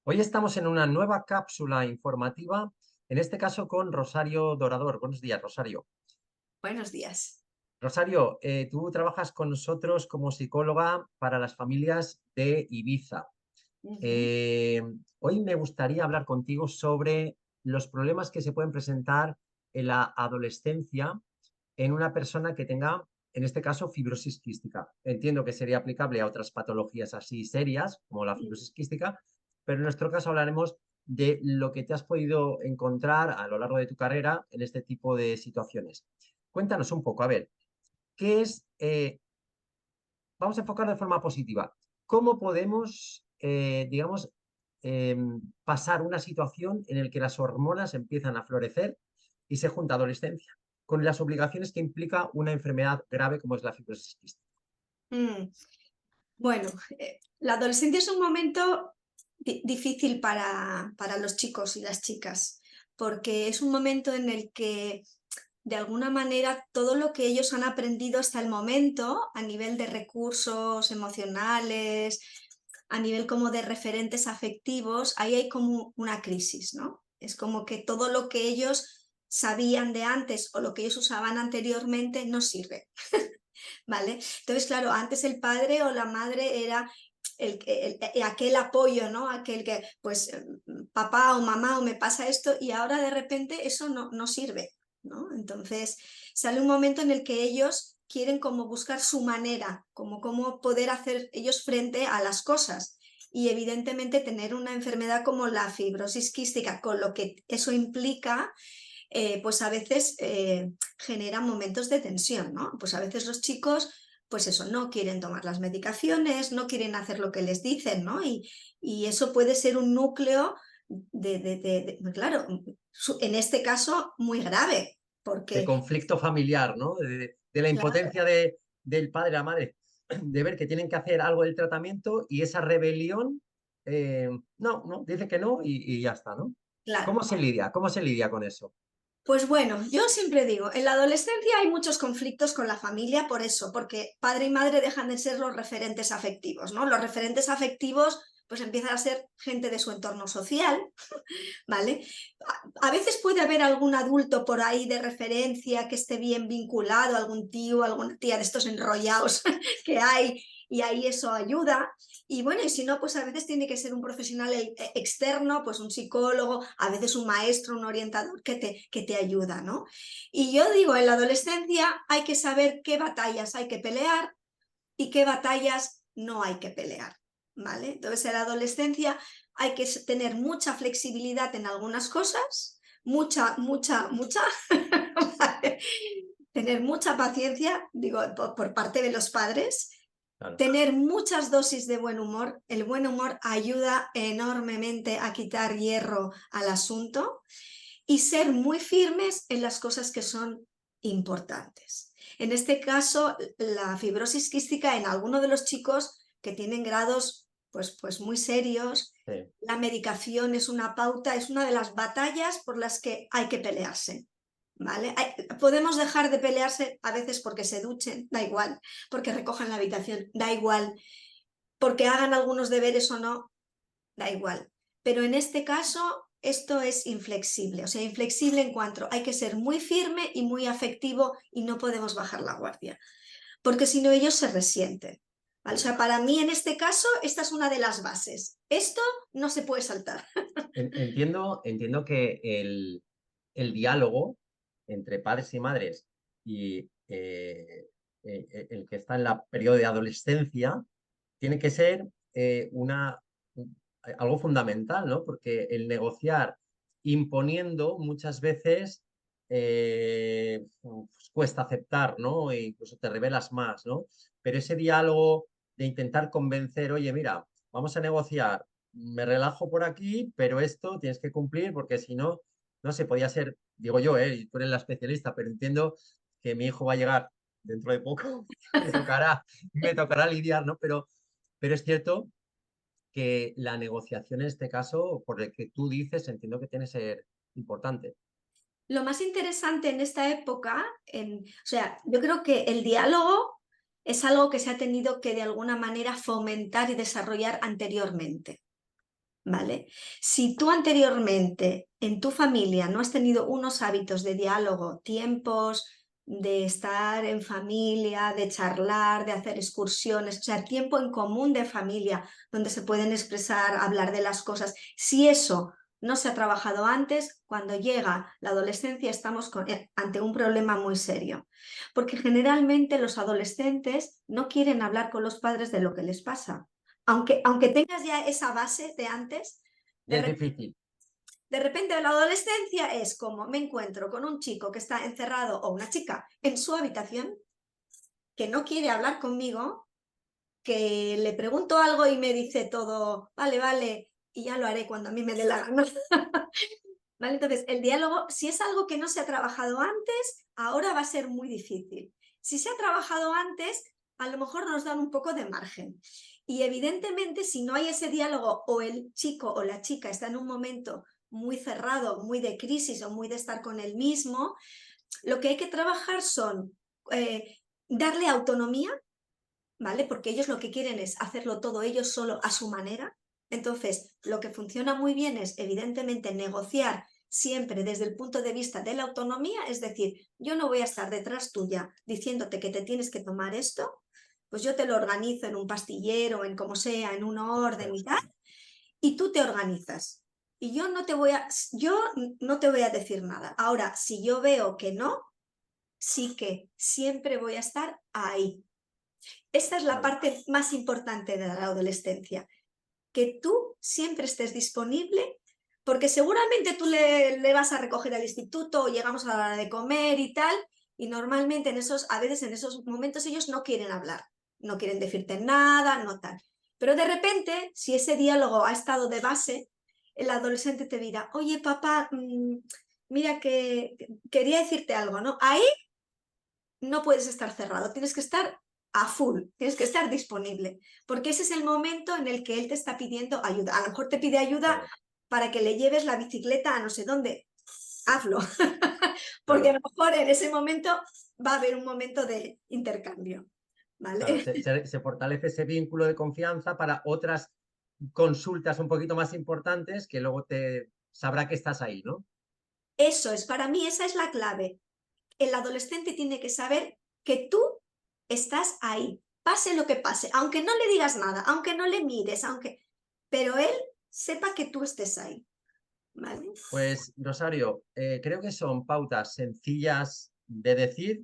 Hoy estamos en una nueva cápsula informativa, en este caso con Rosario Dorador. Buenos días, Rosario. Buenos días. Rosario, tú trabajas con nosotros como psicóloga para las familias de Ibiza. Ujú. Eh, Hoy me gustaría hablar contigo sobre los problemas que se pueden presentar en la adolescencia en una persona que tenga, en este caso, fibrosis quística. Entiendo que sería aplicable a otras patologías así serias, como la fibrosis quística, pero en nuestro caso hablaremos de lo que te has podido encontrar a lo largo de tu carrera en este tipo de situaciones. Cuéntanos un poco, a ver, ¿qué es, vamos a enfocar de forma positiva, cómo podemos, digamos, pasar una situación en la que las hormonas empiezan a florecer y se junta adolescencia con las obligaciones que implica una enfermedad grave como es la fibrosis quística? Mm, Bueno, la adolescencia es un momento difícil para los chicos y las chicas, porque es un momento en el que, de alguna manera, todo lo que ellos han aprendido hasta el momento, a nivel de recursos emocionales, a nivel como de referentes afectivos, ahí hay como una crisis, ¿no? Es como que todo lo que ellos sabían de antes o lo que ellos usaban anteriormente no sirve. ¿Vale? Entonces, claro, antes el padre o la madre era aquel apoyo, ¿no? Aquel que, pues, papá o mamá o me pasa esto y ahora de repente eso no sirve, ¿no? Entonces, sale un momento en el que ellos quieren como buscar su manera, como cómo poder hacer ellos frente a las cosas. Y evidentemente tener una enfermedad como la fibrosis quística, con lo que eso implica, pues a veces genera momentos de tensión, ¿no? Pues a veces los chicos, pues eso, no quieren tomar las medicaciones, no quieren hacer lo que les dicen, ¿no? Y eso puede ser un núcleo claro, en este caso muy grave, De porque, conflicto familiar, ¿no? De la claro, impotencia del padre, la madre, de ver que tienen que hacer algo del tratamiento y esa rebelión, no, dice que no y ya está, ¿no? claro. ¿Cómo se lidia? ¿Cómo se lidia con eso? Pues bueno, yo siempre digo, en la adolescencia hay muchos conflictos con la familia por eso, porque padre y madre dejan de ser los referentes afectivos, ¿no? Los referentes afectivos pues empiezan a ser gente de su entorno social, ¿vale? A veces puede haber algún adulto por ahí de referencia que esté bien vinculado, algún tío, alguna tía de estos enrollados que hay, y ahí eso ayuda. Y bueno, y si no, pues a veces tiene que ser un profesional externo, pues un psicólogo, a veces un maestro, un orientador que te ayuda, ¿no? Y yo digo, en la adolescencia hay que saber qué batallas hay que pelear y qué batallas no hay que pelear, ¿vale? Entonces, en la adolescencia hay que tener mucha flexibilidad en algunas cosas, mucha, ¿vale? Tener mucha paciencia, digo, por parte de los padres, Claro. tener muchas dosis de buen humor. El buen humor ayuda enormemente a quitar hierro al asunto y ser muy firmes en las cosas que son importantes. En este caso, la fibrosis quística en algunos de los chicos que tienen grados pues muy serios, Sí. la medicación es una pauta, es una de las batallas por las que hay que pelearse. ¿Vale? Podemos dejar de pelearse a veces porque se duchen, da igual, porque recojan la habitación, da igual, porque hagan algunos deberes o no, da igual. Pero en este caso, esto es inflexible, o sea, inflexible en cuanto hay que ser muy firme y muy afectivo y no podemos bajar la guardia, porque si no ellos se resienten. ¿Vale? O Mm. sea, para mí en este caso, esta es una de las bases. Esto no se puede saltar. Entiendo que el diálogo entre padres y madres y el que está en la periodo de adolescencia tiene que ser algo fundamental, ¿no? Porque el negociar imponiendo muchas veces pues cuesta aceptar, ¿no? E incluso te revelas más, ¿no? Pero ese diálogo de intentar convencer, oye, mira, vamos a negociar, me relajo por aquí, pero esto tienes que cumplir porque si no, no se podía ser, digo yo, y tú eres la especialista, pero entiendo que mi hijo va a llegar dentro de poco, me tocará lidiar, ¿no? Pero es cierto que la negociación en este caso, por el que tú dices, entiendo que tiene que ser importante. Lo más interesante en esta época, o sea, yo creo que el diálogo es algo que se ha tenido que de alguna manera fomentar y desarrollar anteriormente. ¿vale? Si tú anteriormente en tu familia no has tenido unos hábitos de diálogo, tiempos de estar en familia, de charlar, de hacer excursiones, o sea, tiempo en común de familia donde se pueden expresar, hablar de las cosas, si eso no se ha trabajado antes, cuando llega la adolescencia estamos ante un problema muy serio, porque generalmente los adolescentes no quieren hablar con los padres de lo que les pasa. Aunque tengas ya esa base de antes, Y de, es re difícil. de repente la adolescencia es como me encuentro con un chico que está encerrado o una chica en su habitación que no quiere hablar conmigo, que le pregunto algo y me dice todo, vale, vale, y ya lo haré cuando a mí me dé la gana. ¿Vale? Entonces, el diálogo, si es algo que no se ha trabajado antes, ahora va a ser muy difícil. Si se ha trabajado antes, a lo mejor nos dan un poco de margen. Y evidentemente, si no hay ese diálogo o el chico o la chica está en un momento muy cerrado, muy de crisis o muy de estar con él mismo, lo que hay que trabajar son darle autonomía, ¿vale? Porque ellos lo que quieren es hacerlo todo ellos solo a su manera. Entonces, lo que funciona muy bien es, evidentemente, negociar siempre desde el punto de vista de la autonomía, es decir, yo no voy a estar detrás tuya diciéndote que te tienes que tomar esto, pues yo te lo organizo en un pastillero, en como sea, en un orden y tal, y tú te organizas. Y yo no te voy a decir nada. Ahora, si yo veo que no, sí que siempre voy a estar ahí. Esta es la Vale. parte más importante de la adolescencia, que tú siempre estés disponible, porque seguramente tú le vas a recoger al instituto o llegamos a la hora de comer y tal, y normalmente a veces en esos momentos ellos no quieren hablar, no quieren decirte nada, no tal. Pero de repente, si ese diálogo ha estado de base, el adolescente te dirá, oye papá, mira que quería decirte algo, ¿no? Ahí no puedes estar cerrado, tienes que estar a full, tienes que estar disponible, porque ese es el momento en el que él te está pidiendo ayuda. A lo mejor te pide ayuda Claro, para que le lleves la bicicleta a no sé dónde. Hazlo, porque a claro, lo mejor en ese momento va a haber un momento de intercambio, claro. ¿vale? Se fortalece ese vínculo de confianza para otras consultas un poquito más importantes que luego te sabrá que estás ahí, ¿no? Eso es, para mí esa es la clave. El adolescente tiene que saber que tú estás ahí, pase lo que pase, aunque no le digas nada, aunque no le mires, pero él sepa que tú estés ahí, ¿vale? Pues, Rosario, creo que son pautas sencillas de decir,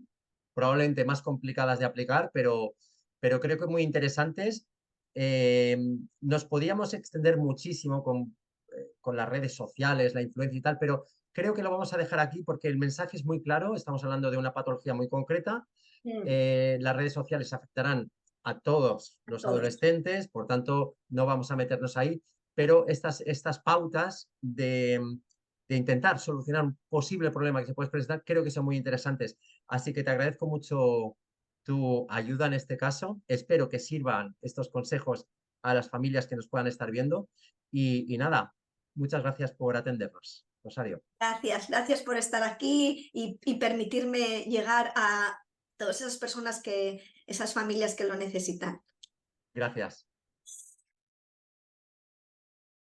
probablemente más complicadas de aplicar, pero creo que muy interesantes. Eh, Nos podíamos extender muchísimo con las redes sociales, la influencia y tal, pero creo que lo vamos a dejar aquí porque el mensaje es muy claro. Estamos hablando de una patología muy concreta. Mm, Las redes sociales afectarán a todos a los todos. adolescentes, por tanto, no vamos a meternos ahí, pero estas pautas de intentar solucionar un posible problema que se puede presentar, creo que son muy interesantes. Así que te agradezco mucho tu ayuda en este caso. Espero que sirvan estos consejos a las familias que nos puedan estar viendo. Y nada, muchas gracias por atendernos, Rosario. Gracias, gracias por estar aquí y permitirme llegar a todas esas personas esas familias que lo necesitan. Gracias.